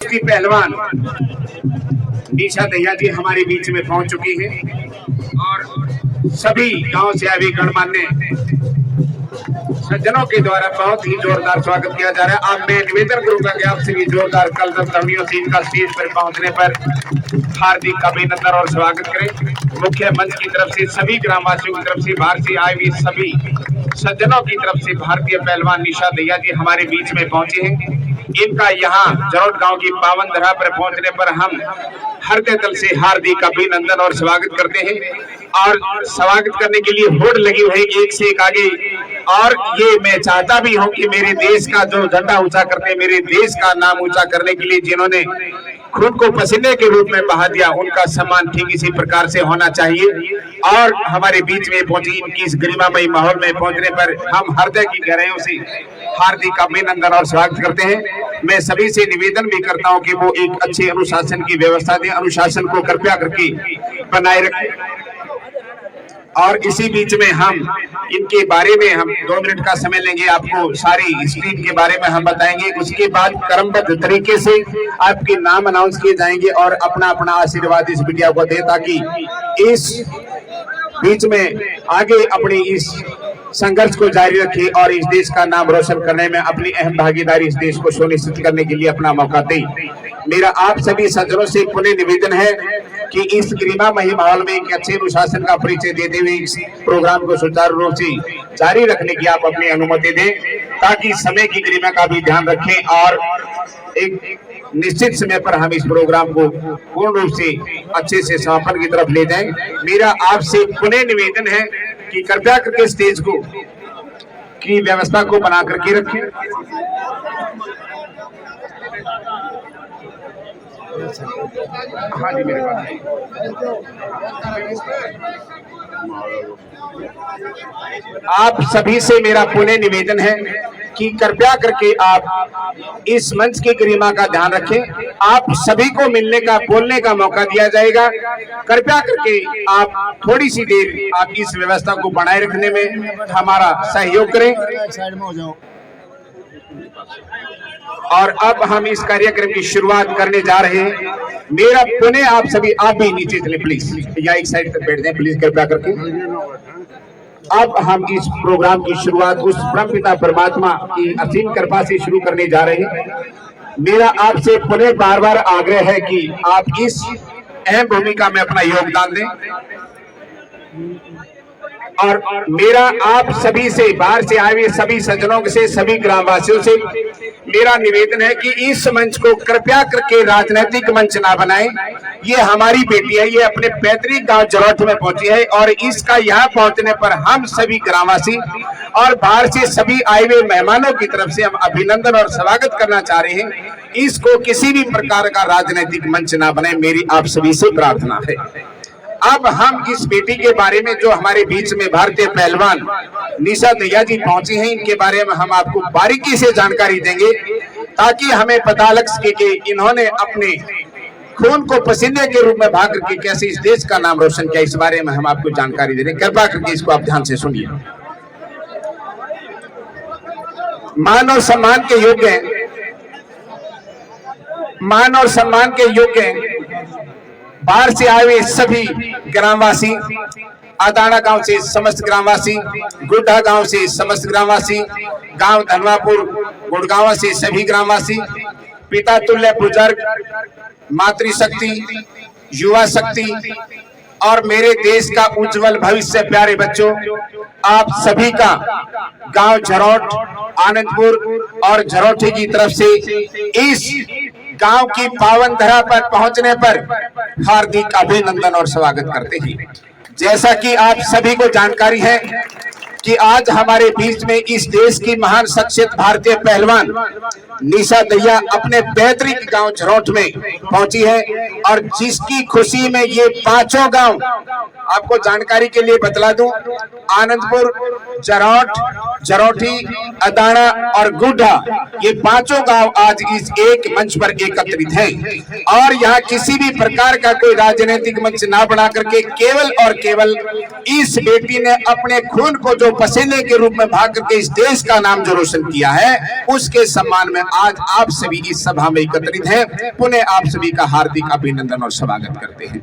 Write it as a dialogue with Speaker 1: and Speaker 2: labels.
Speaker 1: की पहलवान निशा दहिया जी हमारे बीच में पहुंच चुकी है और सभी गांव से आए गणमान्य सज्जनों के द्वारा बहुत ही जोरदार स्वागत किया जा रहा है। आप मैं निवेदन करूंगा कि आप सभी जोरदार कलरव ध्वनियों से इनका स्टेज पर पहुंचने पर हार्दिक अभिनंदन और स्वागत करें। मुख्य मंच की तरफ से सभी ग्रामवासियों की तरफ से बाहर से आए हुए सभी सज्जनों की तरफ से भारतीय पहलवान निशा दहिया जी हमारे बीच में पहुंचे हैं। इनका यहाँ जरोट गांव की पावन धरा पर पहुंचने पर हम हृदय तल से हार्दिक अभिनंदन और स्वागत करते हैं और स्वागत करने के लिए होड़ लगी हुई है एक से एक आगे। और ये मैं चाहता भी हूं कि मेरे देश का जो झंडा ऊंचा करते, मेरे देश का नाम ऊंचा करने के लिए जिन्होंने खुद को पसीने के रूप में बहा दिया, उनका सम्मान ठीक इसी प्रकार से होना चाहिए। और हमारे बीच में पहुंची इनकी इस गरिमामयी माहौल में पहुंचने पर हम हृदय की गहराइयों से हार्दिक अभिनंदन और स्वागत करते हैं। मैं सभी से निवेदन भी करता हूं कि वो एक अच्छे अनुशासन की व्यवस्था दें, अनुशासन को कृपया करके बनाए रखें। और इसी बीच में हम इनके बारे में हम 2 मिनट का समय लेंगे, आपको सारी स्क्रीन के बारे में हम बताएंगे। उसके बाद क्रमबद्ध तरीके से आपके नाम अनाउंस किए जाएंगे और अपना अपना आशीर्वाद इस मीडिया को दे ताकि इस बीच में आगे अपनी इस संघर्ष को जारी रखे और इस देश का नाम रोशन करने में अपनी अहम भागीदारी इस देश को सुनिश्चित करने के लिए अपना मौका दे। मेरा आप सभी सज्जनों से पुनः निवेदन है कि इस गरिमामयी माहौल में एक अच्छे अनुशासन का परिचय देते हुए इस प्रोग्राम को सुचारू रूप से जारी रखने की आप अपनी अनुमति दें ताकि समय की गरिमा का भी ध्यान रखें और एक निश्चित समय पर हम इस प्रोग्राम को पूर्ण रूप से अच्छे से समापन की तरफ ले जाएं। मेरा आपसे पुनः निवेदन है कि कृपया करके स्टेज को की व्यवस्था को बना करके रखें। हाँ जी, मेरे पास आप सभी से मेरा पुनः निवेदन है कि कृपया करके आप इस मंच की गरिमा का ध्यान रखें। आप सभी को मिलने का, बोलने का मौका दिया जाएगा। कृपया करके आप थोड़ी सी देर आप इस व्यवस्था को बनाए रखने में हमारा सहयोग करें। और अब हम इस कार्यक्रम की शुरुआत करने जा रहे हैं। मेरा पुनः आप सभी, आप भी नीचे चले प्लीज, या एक साइड तक बैठ जाएं प्लीज कृपया करके। अब हम इस प्रोग्राम की शुरुआत उस परमपिता परमात्मा की असीम कृपा से शुरू करने जा रहे हैं। मेरा आपसे पुनः बार बार आग्रह है कि आप इस अहम भूमिका में अपना योगदान दें और मेरा आप सभी से, बाहर से आए हुए सभी सज्जनों से, सभी ग्रामवासियों से मेरा निवेदन है कि इस मंच को कृपया करके राजनीतिक मंच ना बनाएं। ये हमारी बेटी है, ये अपने पैतृक गांव जरोट में पहुंची है और इसका यहाँ पहुंचने पर हम सभी ग्रामवासी और बाहर से सभी आए हुए मेहमानों की तरफ से हम अभिनंदन और स्वागत करना चाह रहे हैं। इसको किसी भी प्रकार का राजनीतिक मंच ना बनाए, मेरी आप सभी से प्रार्थना है। अब हम इस बेटी के बारे में, जो हमारे बीच में भारतीय पहलवान निशा दहिया जी पहुंची हैं, इनके बारे में हम आपको बारीकी से जानकारी देंगे ताकि हमें पता लग सके कि इन्होंने अपने खून को पसीने के रूप में बहा करके कैसे इस देश का नाम रोशन किया। इस बारे में हम आपको जानकारी दे रहे हैं, कृपया करके इसको आप ध्यान से सुनिए। मान और सम्मान के योग्य हैं, मान और सम्मान के योग्य हैं बाहर से आए हुए सभी ग्रामवासी, अदाना गांव से समस्त ग्रामवासी, गुड्डा गांव से समस्त ग्रामवासी, गांव धनवापुर गुड़गांव से सभी ग्रामवासी, पिता तुल्य बुजुर्ग, मातृशक्ति, युवा शक्ति और मेरे देश का उज्जवल भविष्य प्यारे बच्चों, आप सभी का गांव जरोट, आनंदपुर और झरोठी की तरफ से इस गांव की पावन धरा पर पहुंचने पर हार्दिक अभिनंदन और स्वागत करते हैं। जैसा कि आप सभी को जानकारी है कि आज हमारे बीच में इस देश की महान शख्सियत भारतीय पहलवान निशा दहिया अपने पैतृक गांव झरोट में पहुंची है और जिसकी खुशी में ये 5 गांव, आपको जानकारी के लिए बतला दूं, आनंदपुर, जरोट, झरोठी, अदाना और गुड्डा, ये 5 गांव आज इस एक मंच पर एकत्रित हैं और यहाँ किसी भी प्रकार का कोई राजनीतिक मंच ना बना करके केवल और केवल इस बेटी ने अपने खून को जो पसीने के रूप में भाग करके इस देश का नाम जो रोशन किया है, उसके सम्मान में आज आप सभी इस सभा में एकत्रित हैं, पुनः आप सभी का हार्दिक अभिनंदन और स्वागत करते हैं।